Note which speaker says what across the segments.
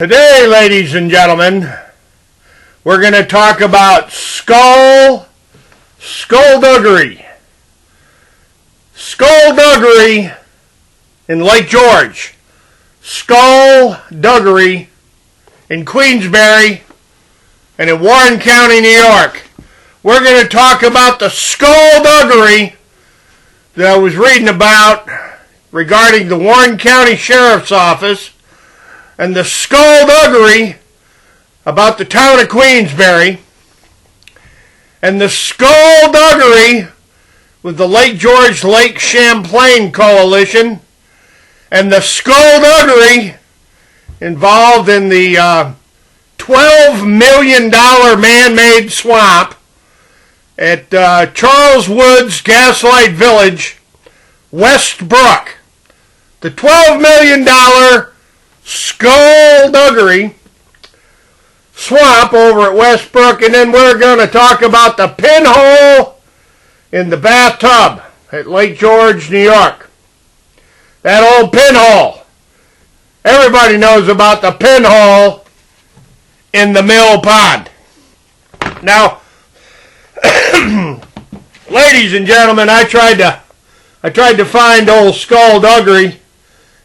Speaker 1: Today, ladies and gentlemen, we're going to talk about skullduggery. Skullduggery in Lake George. Skullduggery in Queensbury and in Warren County, New York. We're going to talk about the skullduggery that I was reading about regarding the Warren County Sheriff's Office and the skullduggery about the town of Queensbury and the skullduggery with the Lake George Lake Champlain Coalition and the skullduggery involved in the $12 million man-made swamp at Charles Woods Gaslight Village, Westbrook. The $12 million skullduggery swamp over at Westbrook, and then we're going to talk about the pinhole in the bathtub at Lake George, New York. That old pinhole. Everybody knows about the pinhole in the mill pond. Now, ladies and gentlemen, I tried to find old skullduggery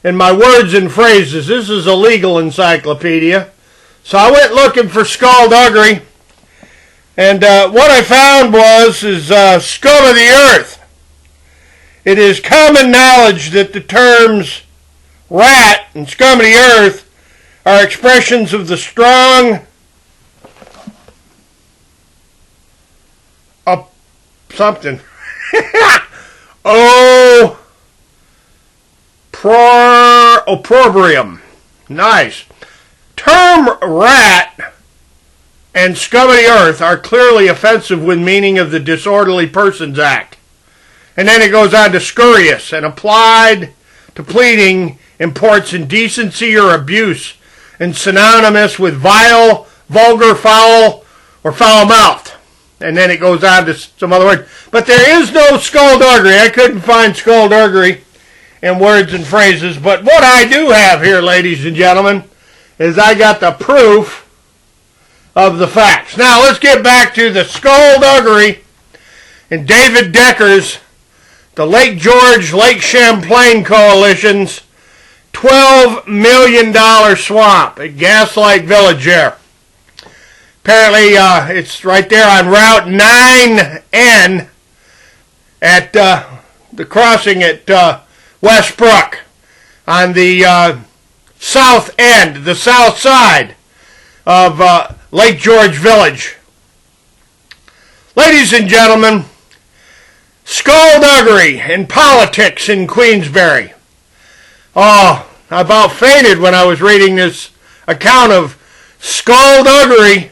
Speaker 1: in my words and phrases. This is a legal encyclopedia. So I went looking for skullduggery, and what I found is scum of the earth. It is common knowledge that the terms rat and scum of the earth are expressions of the strong something. Opprobrium. Nice. Term rat and scum of the earth are clearly offensive with meaning of the Disorderly Persons Act. And then it goes on to scurrious and applied to pleading imports indecency or abuse and synonymous with vile, vulgar, foul, or foul-mouthed. And then it goes on to some other words. But there is no skullduggery. I couldn't find skullduggery in words and phrases. But what I do have here, ladies and gentlemen, is I got the proof of the facts. Now, let's get back to the skullduggery in David Decker's, the Lake George Lake Champlain Coalition's $12 million swamp at Gaslight Village there. Apparently, it's right there on Route 9N at the crossing at Westbrook on the south end, the south side of Lake George Village. Ladies and gentlemen, skullduggery and politics in Queensbury. Oh, I about fainted when I was reading this account of skullduggery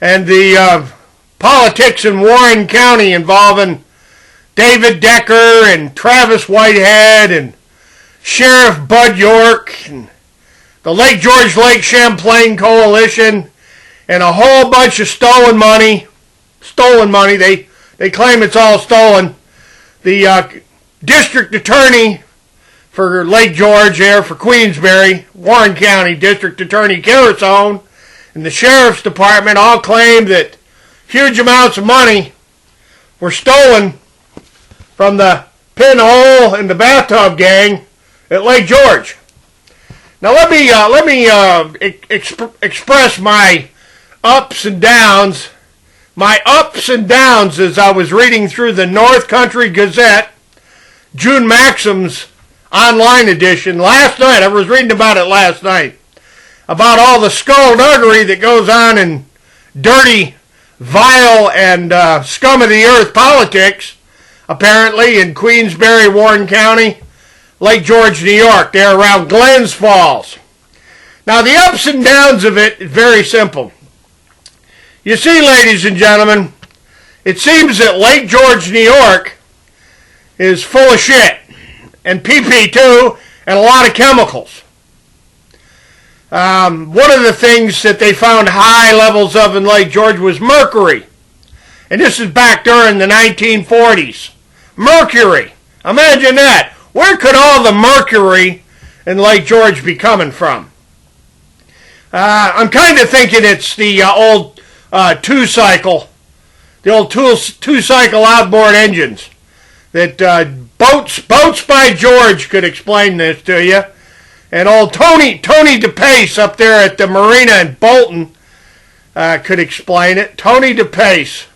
Speaker 1: and the politics in Warren County involving David Decker and Travis Whitehead and Sheriff Bud York and the Lake George Lake Champlain Coalition and a whole bunch of stolen money. They claim it's all stolen. The district attorney for Lake George there for Queensbury, Warren County District Attorney Carasone, and the Sheriff's Department all claimed that huge amounts of money were stolen from the pinhole in the bathtub gang at Lake George. Now let me express my ups and downs. My ups and downs as I was reading through the North Country Gazette, June Maxim's online edition last night. I was reading about it last night. About all the skullduggery that goes on in dirty, vile, and scum of the earth politics, apparently in Queensbury, Warren County, Lake George, New York. They're around Glens Falls. Now, the ups and downs of it is very simple. You see, ladies and gentlemen, it seems that Lake George, New York is full of shit, and PP too, and a lot of chemicals. One of the things that they found high levels of in Lake George was mercury. And this is back during the 1940s. Mercury. Imagine that. Where could all the mercury in Lake George be coming from? I'm kind of thinking it's the old two-cycle, the old two-cycle outboard engines. That Boats by George could explain this to you. And old Tony DePace up there at the marina in Bolton could explain it. Tony DePace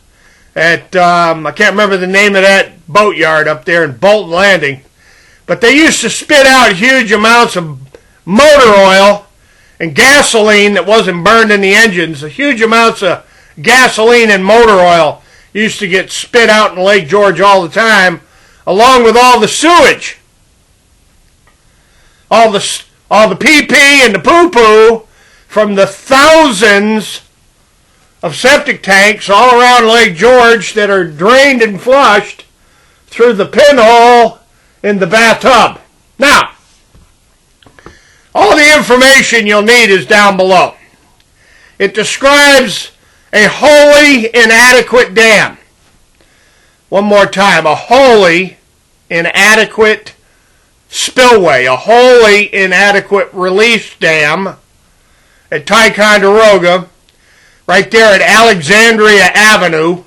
Speaker 1: at, I can't remember the name of that boatyard up there in Bolton Landing. But they used to spit out huge amounts of motor oil and gasoline that wasn't burned in the engines. Huge amounts of gasoline and motor oil used to get spit out in Lake George all the time, along with all the sewage. All the pee-pee and the poo-poo from the thousands of septic tanks all around Lake George that are drained and flushed through the pinhole in the bathtub. Now, all the information you'll need is down below. It describes a wholly inadequate dam. One more time, a wholly inadequate spillway, a wholly inadequate release dam at Ticonderoga, right there at Alexandria Avenue,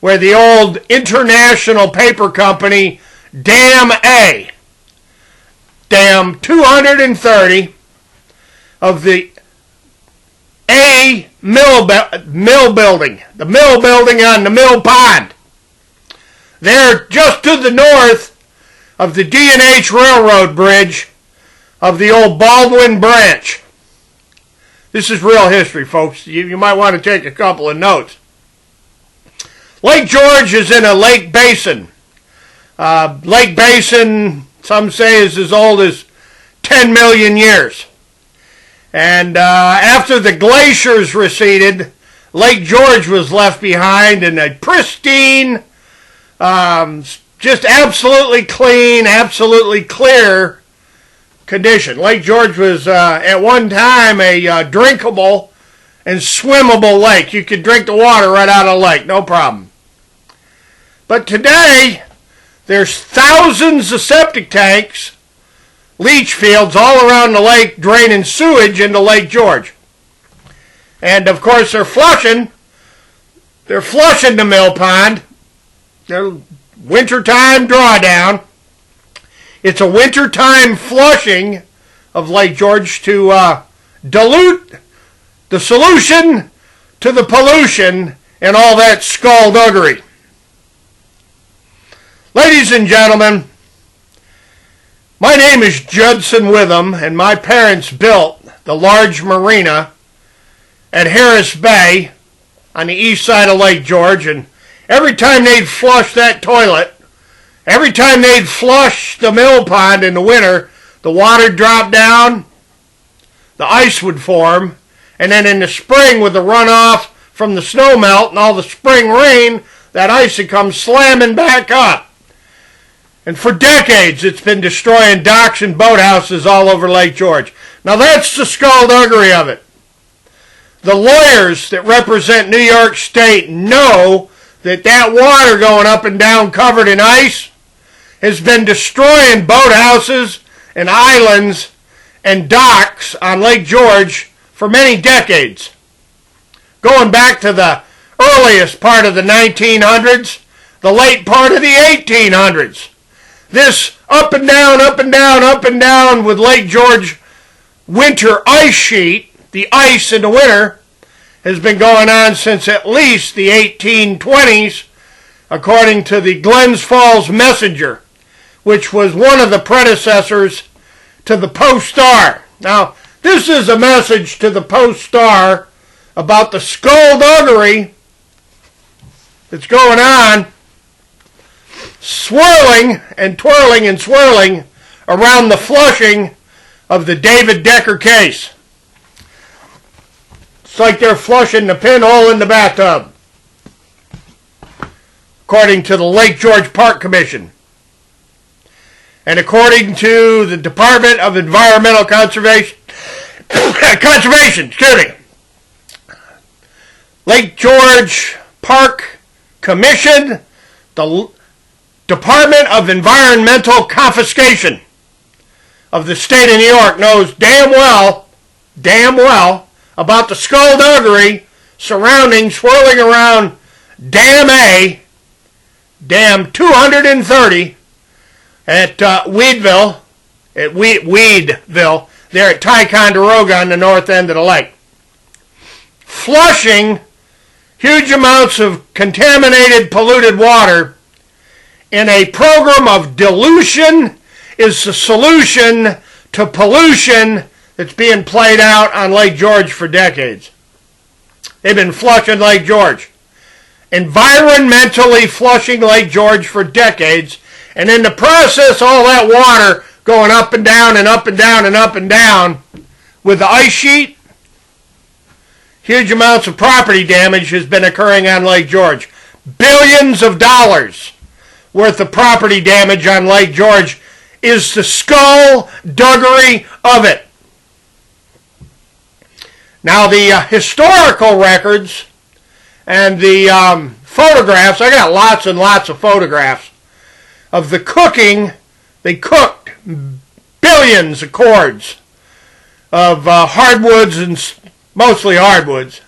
Speaker 1: where the old International Paper Company Dam A, Dam 230 of the A mill building, the mill building on the mill pond. There, just to the north of the D&H Railroad Bridge of the old Baldwin Branch. This is real history, folks. You might want to take a couple of notes. Lake George is in a lake basin. Lake basin, some say, is as old as 10 million years. And after the glaciers receded, Lake George was left behind in a pristine, just absolutely clean, absolutely clear condition. Lake George was at one time a drinkable and swimmable lake. You could drink the water right out of the lake, no problem. But today, there's thousands of septic tanks, leach fields all around the lake draining sewage into Lake George. And of course they're flushing the mill pond. They're wintertime drawdown. It's a wintertime flushing of Lake George to dilute the solution to the pollution and all that skullduggery. Ladies and gentlemen, my name is Judson Witham, and my parents built the large marina at Harris Bay on the east side of Lake George, and every time they'd flush that toilet, every time they'd flush the mill pond in the winter, the water dropped down, the ice would form, and then in the spring with the runoff from the snow melt and all the spring rain, that ice would come slamming back up. And for decades, it's been destroying docks and boathouses all over Lake George. Now that's the skullduggery of it. The lawyers that represent New York State know that that water going up and down covered in ice has been destroying boathouses and islands and docks on Lake George for many decades. Going back to the earliest part of the 1900s, the late part of the 1800s. This up and down, up and down, up and down with Lake George winter ice sheet, the ice in the winter, has been going on since at least the 1820s, according to the Glens Falls Messenger, which was one of the predecessors to the Post-Star. Now, this is a message to the Post-Star about the skullduggery that's going on, swirling and twirling and swirling around the flushing of the David Decker case. It's like they're flushing the pinhole in the bathtub, according to the Lake George Park Commission. And according to the Department of Environmental Conservation, Lake George Park Commission, the Department of Environmental Confiscation of the state of New York knows damn well about the skullduggery swirling around Dam A, Dam 230 at Weedville, there at Ticonderoga on the north end of the lake. Flushing huge amounts of contaminated, polluted water in a program of dilution is the solution to pollution that's being played out on Lake George for decades. They've been flushing Lake George. Environmentally flushing Lake George for decades, and in the process, all that water going up and down and up and down and up and down with the ice sheet, huge amounts of property damage has been occurring on Lake George. Billions of dollars worth of property damage on Lake George is the skullduggery of it. Now, the historical records and the photographs, I got lots and lots of photographs of the cooking. They cooked billions of cords of hardwoods, and mostly hardwoods,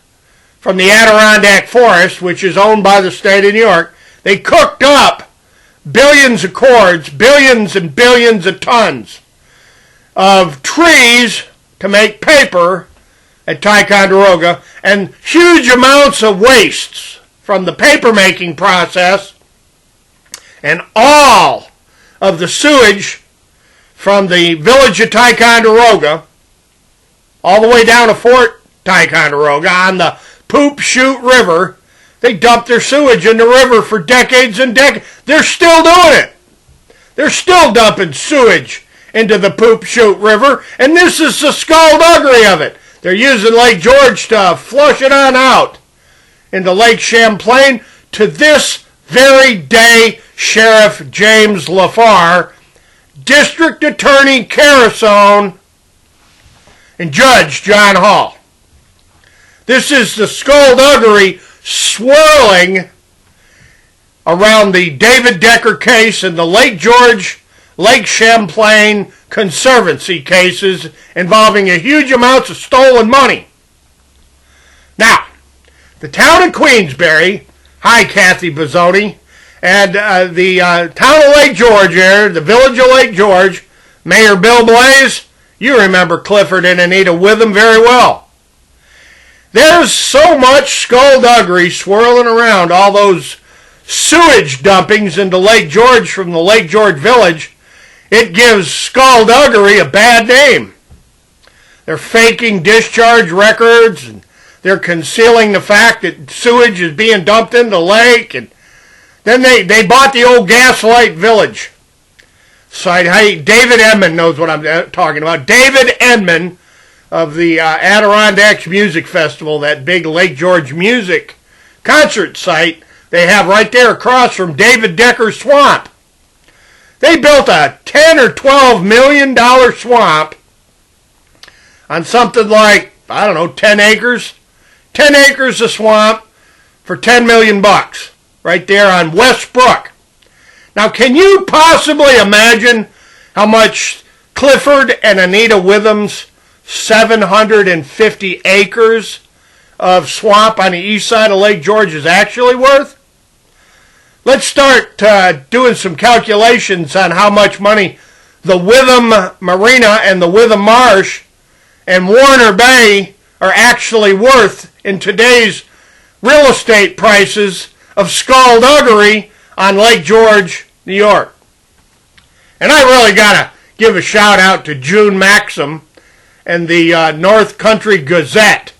Speaker 1: from the Adirondack forest, which is owned by the state of New York. They cooked up billions of cords, billions and billions of tons of trees to make paper at Ticonderoga, and huge amounts of wastes from the paper making process, and all of the sewage from the village of Ticonderoga all the way down to Fort Ticonderoga on the Poop Chute River. They dumped their sewage in the river for decades and decades. They're still doing it. They're still dumping sewage into the Poop Chute River, and this is the skullduggery of it. They're using Lake George to flush it on out into Lake Champlain. To this very day, Sheriff James LaFar, District Attorney Carasone, and Judge John Hall. This is the skullduggery swirling around the David Decker case and the Lake George, Lake Champlain Conservancy cases involving a huge amounts of stolen money. Now, the town of Queensbury, hi Kathy Bozzoni, and the town of Lake George there, the village of Lake George, Mayor Bill Blaze, you remember Clifford and Anita Witham very well. There's so much skullduggery swirling around all those sewage dumpings into Lake George from the Lake George village, it gives skullduggery a bad name. They're faking discharge records, and they're concealing the fact that sewage is being dumped into the lake, and then they bought the old Gaslight Village site. Hey, David Edmond knows what I'm talking about. David Edmond of the Adirondacks Music Festival, that big Lake George music concert site they have right there across from David Decker's swamp. They built a $10 or $12 million swamp on something like, I don't know, 10 acres. 10 acres of swamp for $10 million right there on Westbrook. Now, can you possibly imagine how much Clifford and Anita Witham's 750 acres of swamp on the east side of Lake George is actually worth? Let's start doing some calculations on how much money the Witham Marina and the Witham Marsh and Warner Bay are actually worth in today's real estate prices of skullduggery on Lake George, New York. And I really got to give a shout out to June Maxim and the North Country Gazette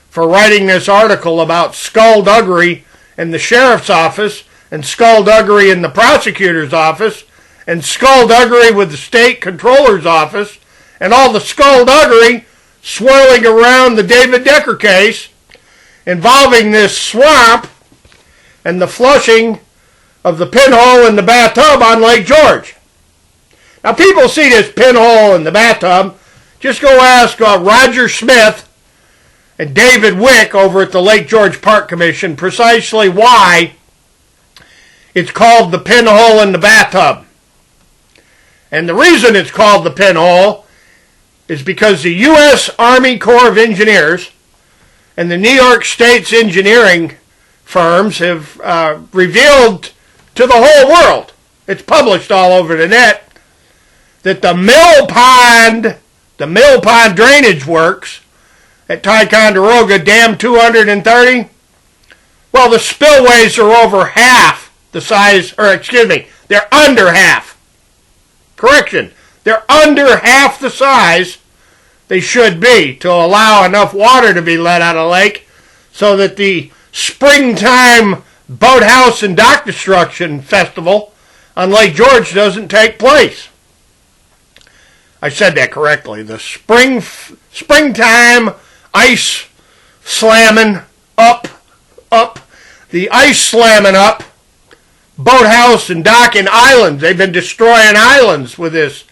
Speaker 1: for writing this article about skullduggery in the sheriff's office, and skullduggery in the prosecutor's office, and skullduggery with the state controller's office, and all the skullduggery swirling around the David Decker case involving this swamp and the flushing of the pinhole in the bathtub on Lake George. Now, people see this pinhole in the bathtub. Just go ask Roger Smith and David Wick over at the Lake George Park Commission precisely why it's called the pinhole in the bathtub. And the reason it's called the pinhole is because the U.S. Army Corps of Engineers and the New York State's engineering firms have revealed to the whole world, it's published all over the net, that the mill pond drainage works at Ticonderoga, Dam 230, well, the spillways are over half the size, they're under half. Correction, they're under half the size they should be to allow enough water to be let out of the lake so that the springtime boathouse and dock destruction festival on Lake George doesn't take place. I said that correctly. The springtime ice slamming up, the ice slamming up boathouse and docking islands. They've been destroying islands with this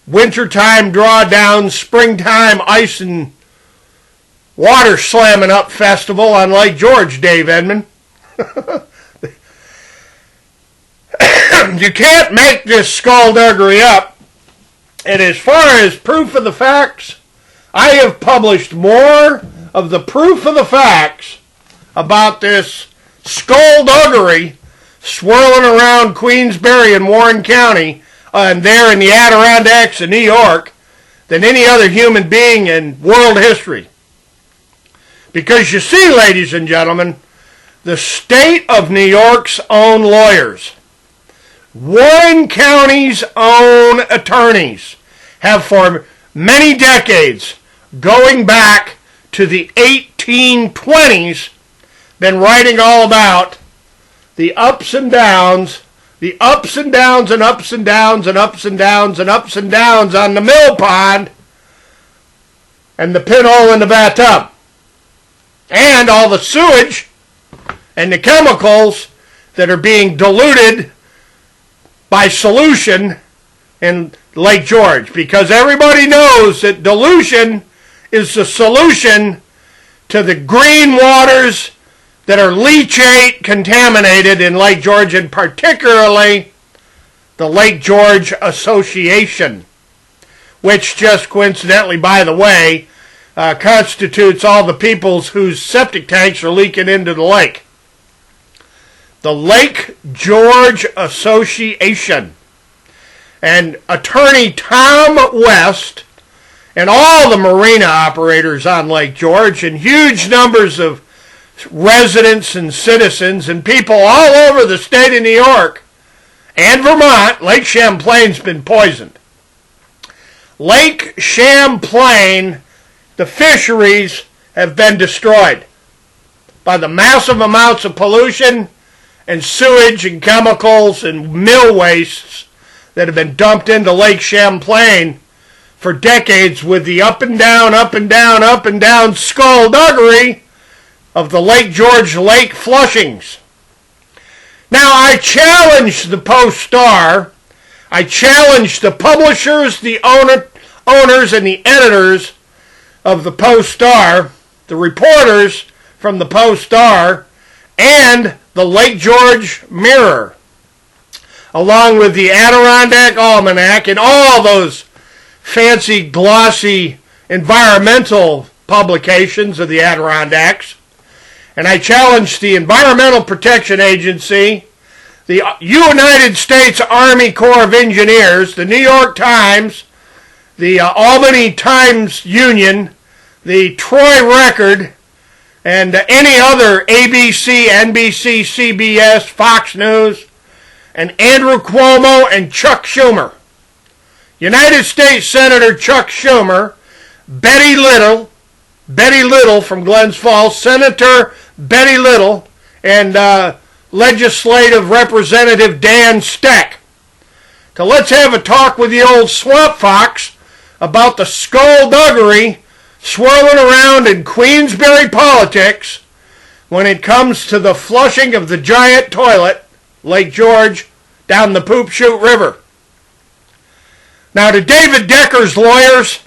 Speaker 1: wintertime drawdown, springtime ice and water slamming up festival on Lake George, Dave Edmond. You can't make this skullduggery up. And as far as proof of the facts, I have published more of the proof of the facts about this skullduggery swirling around Queensbury and Warren County and there in the Adirondacks of New York than any other human being in world history. Because you see, ladies and gentlemen, the state of New York's own lawyers, Warren County's own attorneys, have for many decades, going back to the 1820s, been writing all about the ups and downs and ups and downs and ups and downs and ups and downs on the mill pond and the pinhole in the bathtub. And all the sewage and the chemicals that are being diluted by solution in Lake George. Because everybody knows that dilution is the solution to the green waters that are leachate contaminated in Lake George, and particularly the Lake George Association, which just coincidentally, by the way, constitutes all the peoples whose septic tanks are leaking into the lake. The Lake George Association. And Attorney Tom West and all the marina operators on Lake George and huge numbers of residents and citizens and people all over the state of New York and Vermont, Lake Champlain's been poisoned. Lake Champlain, the fisheries have been destroyed by the massive amounts of pollution and sewage and chemicals and mill wastes that have been dumped into Lake Champlain for decades with the up and down skullduggery of the Lake George lake flushings. Now, I challenge the Post-Star, I challenge the publishers, the owners, and the editors of the Post-Star, the reporters from the Post-Star, and the Lake George Mirror, along with the Adirondack Almanac and all those fancy, glossy environmental publications of the Adirondacks. And I challenge the Environmental Protection Agency, the United States Army Corps of Engineers, the New York Times, the Albany Times-Union, the Troy Record, and any other ABC, NBC, CBS, Fox News, and Andrew Cuomo and Chuck Schumer. United States Senator Chuck Schumer, Betty Little from Glens Falls, Senator Betty Little, and Legislative Representative Dan Steck. So let's have a talk with the old swamp fox about the skullduggery swirling around in Queensbury politics when it comes to the flushing of the giant toilet, Lake George, down the Poop Chute River. Now, to David Decker's lawyers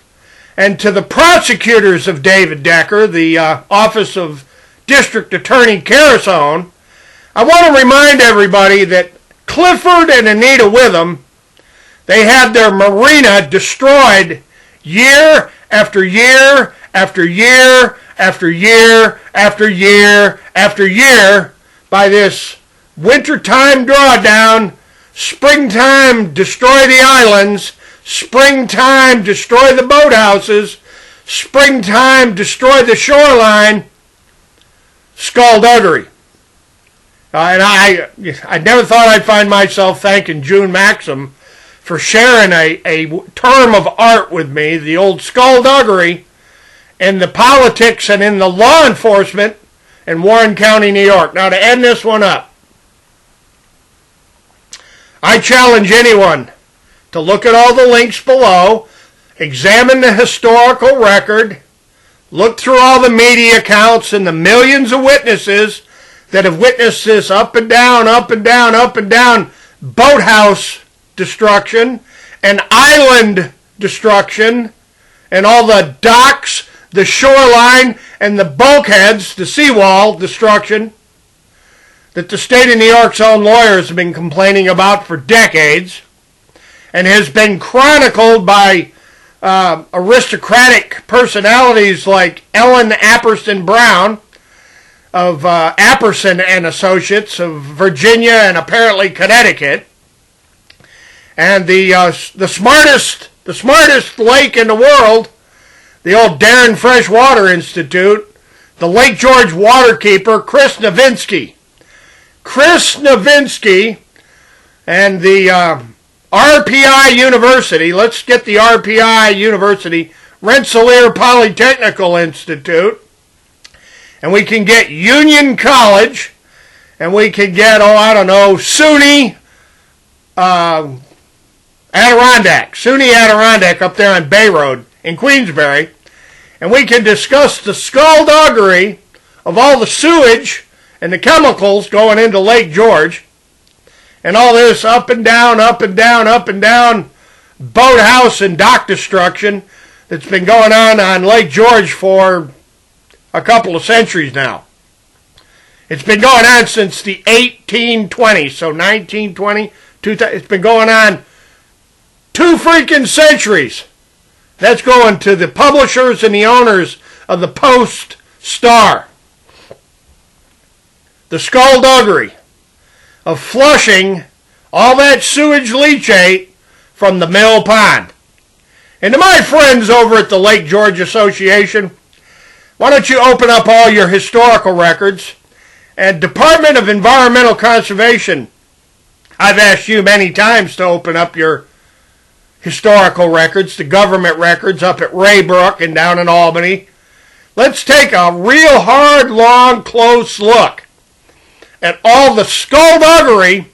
Speaker 1: and to the prosecutors of David Decker, the Office of District Attorney Carasone, I want to remind everybody that Clifford and Anita Witham, they had their marina destroyed year after year after year after year after year after year by this wintertime drawdown, springtime destroy the islands, springtime destroy the boathouses, springtime destroy the shoreline, skullduggery. And I never thought I'd find myself thanking June Maxim for sharing a term of art with me, the old skullduggery, in the politics and in the law enforcement in Warren County, New York. Now, to end this one up, I challenge anyone to look at all the links below, examine the historical record, look through all the media accounts and the millions of witnesses that have witnessed this up and down, up and down, up and down boathouse destruction and island destruction and all the docks, the shoreline, and the bulkheads, the seawall destruction that the state of New York's own lawyers have been complaining about for decades and has been chronicled by aristocratic personalities like Ellen Apperson Brown of Apperson and Associates of Virginia and apparently Connecticut, and the smartest lake in the world, the old Darren Freshwater Institute, the Lake George waterkeeper, Chris Nowinski. Chris Nowinski and the RPI University, let's get the RPI University, Rensselaer Polytechnical Institute, and we can get Union College, and we can get, SUNY Adirondack up there on Bay Road in Queensbury, and we can discuss the skullduggery of all the sewage and the chemicals going into Lake George, and all this up and down, up and down, up and down boathouse and dock destruction that's been going on Lake George for a couple of centuries now. It's been going on since the 1820s, so 1920, it's been going on 2 freaking centuries. That's going to the publishers and the owners of the Post-Star. The skullduggery of flushing all that sewage leachate from the mill pond. And to my friends over at the Lake George Association, why don't you open up all your historical records? And Department of Environmental Conservation, I've asked you many times to open up your historical records, the government records up at Raybrook and down in Albany. Let's take a real hard, long, close look at all the skullduggery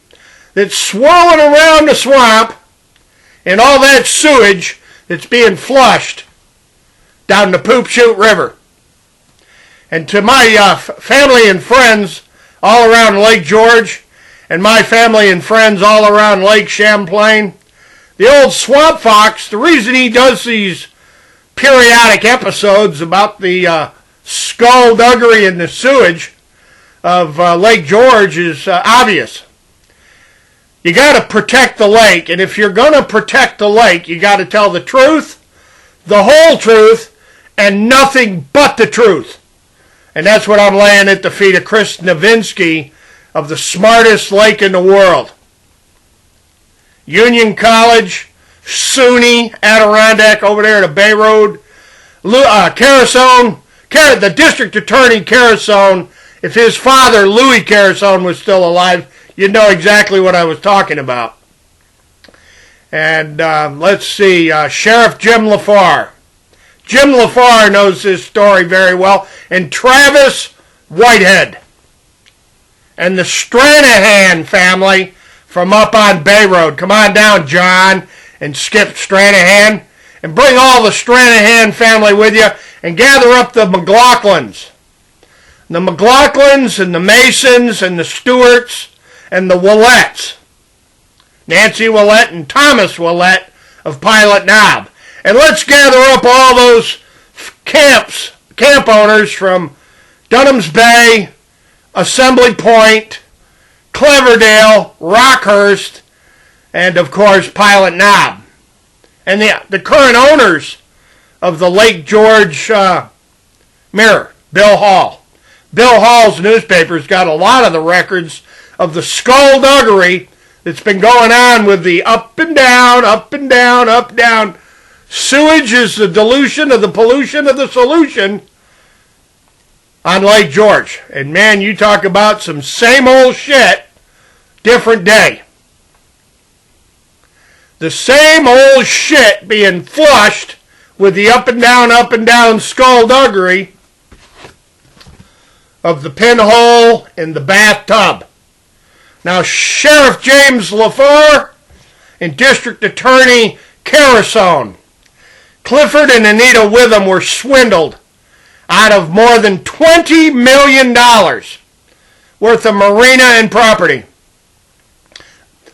Speaker 1: that's swirling around the swamp and all that sewage that's being flushed down the Poop Chute River. And to my family and friends all around Lake George and my family and friends all around Lake Champlain, the old swamp fox, the reason he does these periodic episodes about the skullduggery and the sewage of Lake George is obvious. You got to protect the lake, and if you're going to protect the lake, you got to tell the truth, the whole truth, and nothing but the truth. And that's what I'm laying at the feet of Chris Nowinski of the smartest lake in the world. Union College, SUNY Adirondack over there at Bay Road, Carasone, the district attorney Carasone. If his father, Louis Carasone, was still alive, you'd know exactly what I was talking about. And let's see, Sheriff Jim LaFar. Jim LaFar knows this story very well. And Travis Whitehead. And the Stranahan family from up on Bay Road. Come on down, John and Skip Stranahan. And bring all the Stranahan family with you. And gather up the McLaughlins. The McLaughlins and the Masons and the Stewarts and the Willettes. Nancy Willett and Thomas Willett of Pilot Knob. And let's gather up all those camp owners from Dunham's Bay, Assembly Point, Cleverdale, Rockhurst, and of course Pilot Knob. And the current owners of the Lake George Mirror. Bill Hall. Bill Hall's newspaper's got a lot of the records of the skullduggery that's been going on with the up and down, up and down, up and down. Sewage is the dilution of the pollution of the solution on Lake George. And man, you talk about some same old shit, different day. The same old shit being flushed with the up and down skullduggery of the pinhole in the bathtub. Now, Sheriff James LaFleur and District Attorney Carasone, Clifford and Anita Witham were swindled out of more than $20 million worth of marina and property.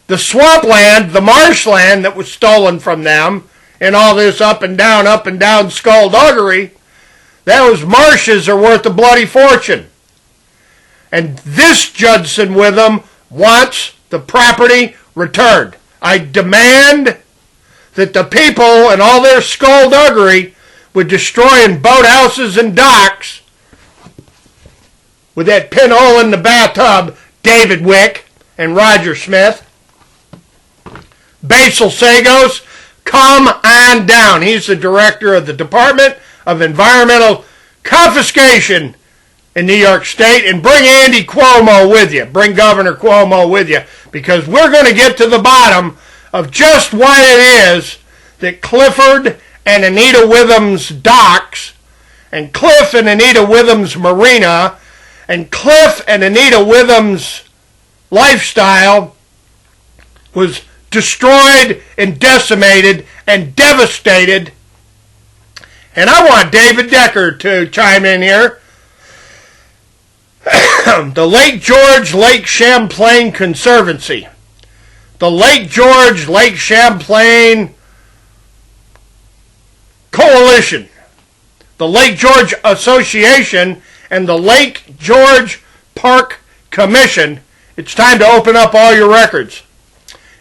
Speaker 1: The swampland, the marshland that was stolen from them, and all this up and down skullduggery, those marshes are worth a bloody fortune. And this Judson Witham wants the property returned. I demand that the people and all their skullduggery with destroying boathouses and docks with that pinhole in the bathtub, David Wick and Roger Smith, Basil Sagos, come on down. He's the director of the Department of Environmental Confiscation in New York State, and bring Andy Cuomo with you. Bring Governor Cuomo with you, because we're going to get to the bottom of just why it is that Clifford and Anita Witham's docks, and Cliff and Anita Witham's marina, and Cliff and Anita Witham's lifestyle was destroyed and decimated and devastated. And I want David Decker to chime in here. The Lake George Lake Champlain Conservancy, the Lake George Lake Champlain Coalition, the Lake George Association, and the Lake George Park Commission. It's time to open up all your records.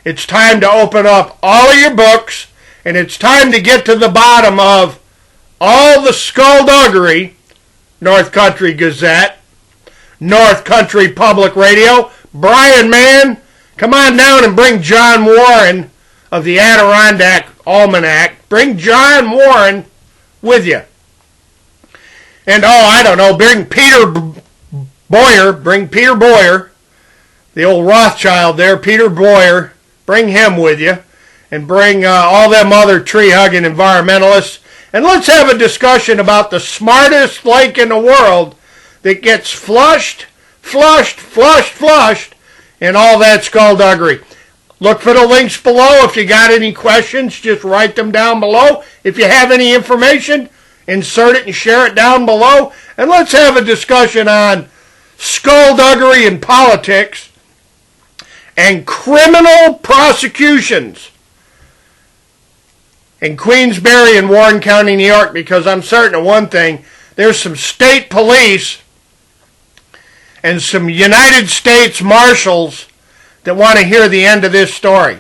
Speaker 1: It's time to open up all of your books, and it's time to get to the bottom of all the skullduggery. North Country Gazette, North Country Public Radio. Brian Mann, come on down and bring John Warren of the Adirondack Almanac. Bring John Warren with you. And, I don't know, bring Peter Boyer. Bring Peter Boyer, the old Rothschild there, Peter Boyer. Bring him with you. And bring all them other tree-hugging environmentalists. And let's have a discussion about the smartest lake in the world that gets flushed, and all that skullduggery. Look for the links below. If you got any questions, just write them down below. If you have any information, insert it and share it down below. And let's have a discussion on skullduggery in politics and criminal prosecutions in Queensbury and Warren County, New York, because I'm certain of one thing. There's some state police and some United States Marshals that want to hear the end of this story.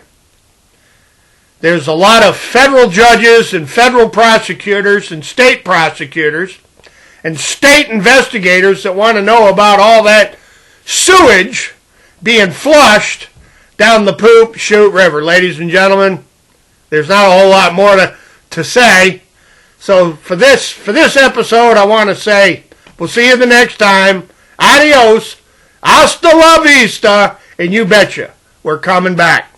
Speaker 1: There's a lot of federal judges and federal prosecutors and state prosecutors and state investigators that want to know about all that sewage being flushed down the Poop Chute River. Ladies and gentlemen, there's not a whole lot more to say. So for this episode, I want to say, we'll see you the next time. Adios, hasta la vista, and you betcha, we're coming back.